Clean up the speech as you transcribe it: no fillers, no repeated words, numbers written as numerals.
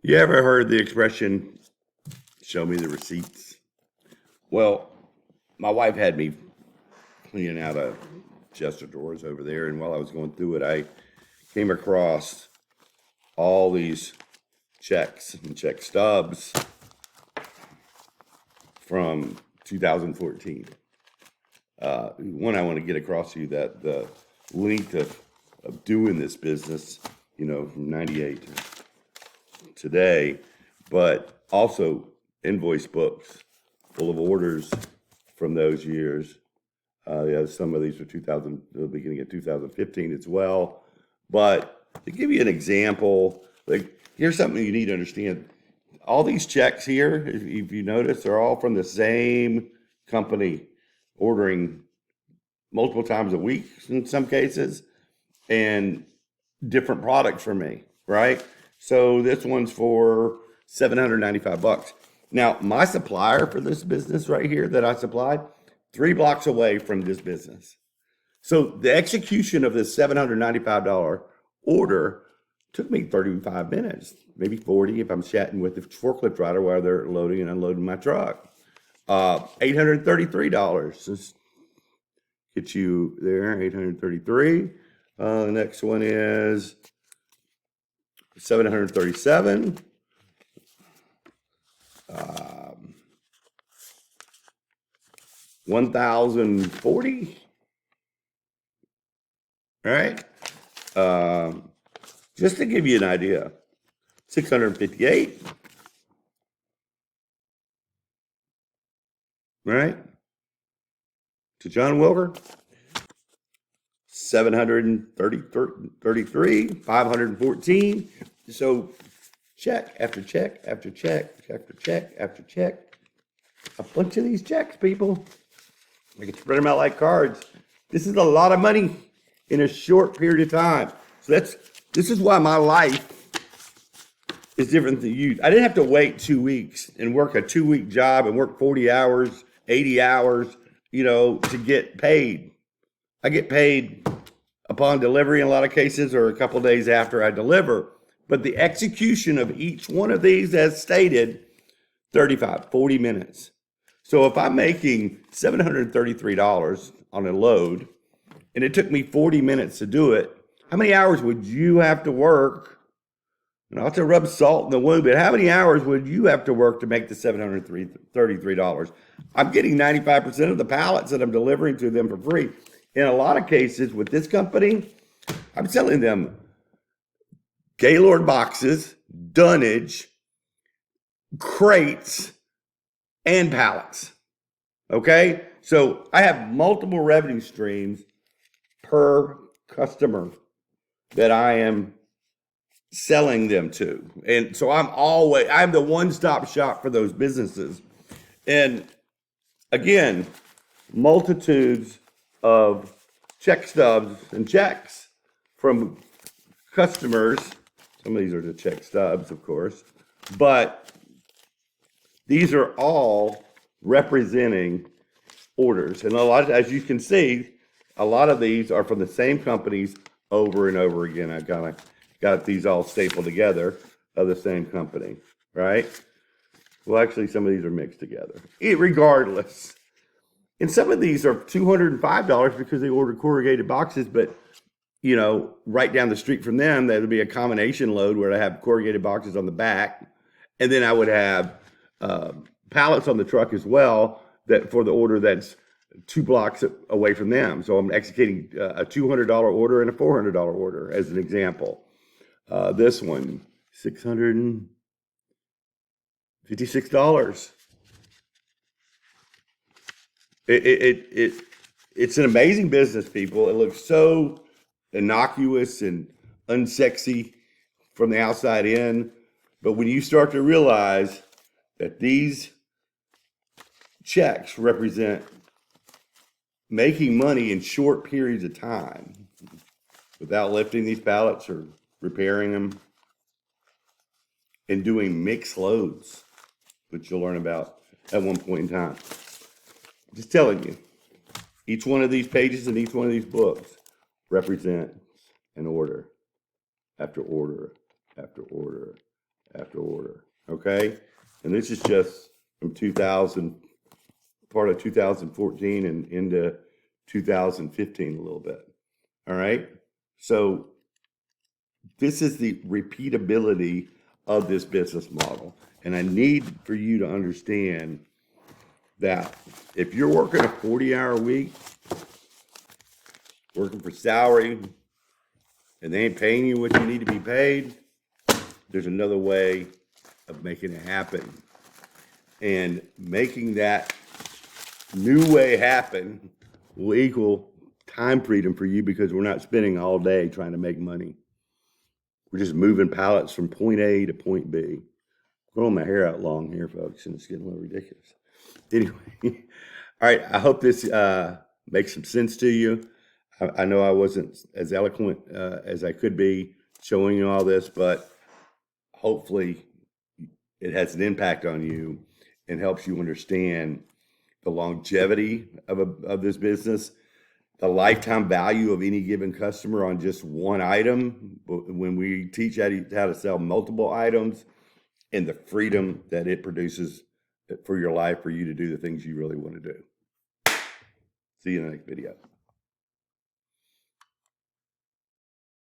You ever heard the expression, show me the receipts? Well, my wife had me cleaning out a chest of drawers over there, and while I was going through it, I came across all these checks and check stubs from 2014. One, I want to get across to you that the length of doing this business, from 98 to today, but also invoice books full of orders from those years. Some of these are the beginning of 2015 as well. But to give you an example, here's something you need to understand. All these checks here, if you notice, are all from the same company, ordering multiple times a week in some cases, and different products for me, right? So this one's for $795. Now, my supplier for this business right here that I supplied, 3 blocks away from this business. So the execution of this $795 order took me 35 minutes, maybe 40 if I'm chatting with the forklift driver while they're loading and unloading my truck. $833. Just get you there, $833. The next one is $737. $1,040. All right. Just to give you an idea, $658. Right? To John Wilker, $733, $514. So check after check after check after check after check. A bunch of these checks, people. I can spread them out like cards. This is a lot of money in a short period of time. So this is why my life is different than you. I didn't have to wait 2 weeks and work a 2-week job and work 40 hours, 80 hours, to get paid. I get paid upon delivery in a lot of cases, or a couple of days after I deliver. But the execution of each one of these, as stated, 35, 40 minutes. So if I'm making $733 on a load, and it took me 40 minutes to do it, how many hours would you have to work? Not to rub salt in the wound, but how many hours would you have to work to make the $733? I'm getting 95% of the pallets that I'm delivering to them for free. In a lot of cases with this company, I'm selling them Gaylord boxes, dunnage, crates, and pallets. Okay? So I have multiple revenue streams per customer that I am selling them to. And so I'm the one-stop shop for those businesses. And again, multitudes of check stubs and checks from customers. Some of these are the check stubs, of course, but these are all representing orders. And as you can see, a lot of these are from the same companies over and over again. I've got these all stapled together of the same company, right? Well, actually, some of these are mixed together. Regardless. And some of these are $205 because they ordered corrugated boxes, but right down the street from them, that would be a combination load where I have corrugated boxes on the back, and then I would have pallets on the truck as well, that for the order that's 2 blocks away from them. So I'm executing a $200 order and a $400 order as an example. This one, $656. It's an amazing business, people. It looks so innocuous and unsexy from the outside in, but when you start to realize that these checks represent making money in short periods of time without lifting these pallets or repairing them, and doing mixed loads, which you'll learn about at one point in time. Just telling you, each one of these pages and each one of these books represents an order after order after order after order. okay? And this is just from 2000, part of 2014 and into 2015 a little bit, all right? So this is the repeatability of this business model. And I need for you to understand that if you're working a 40-hour week, working for salary, and they ain't paying you what you need to be paid, there's another way of making it happen. And making that new way happen will equal time freedom for you because we're not spending all day trying to make money. We're just moving pallets from point A to point B. Growing my hair out long here, folks, and it's getting a little ridiculous. Anyway, all right, I hope this makes some sense to you. I know I wasn't as eloquent as I could be showing you all this, but hopefully it has an impact on you and helps you understand the longevity of this business, the lifetime value of any given customer on just one item. But when we teach how to sell multiple items, and the freedom that it produces for your life, for you to do the things you really want to do. See you in the next video.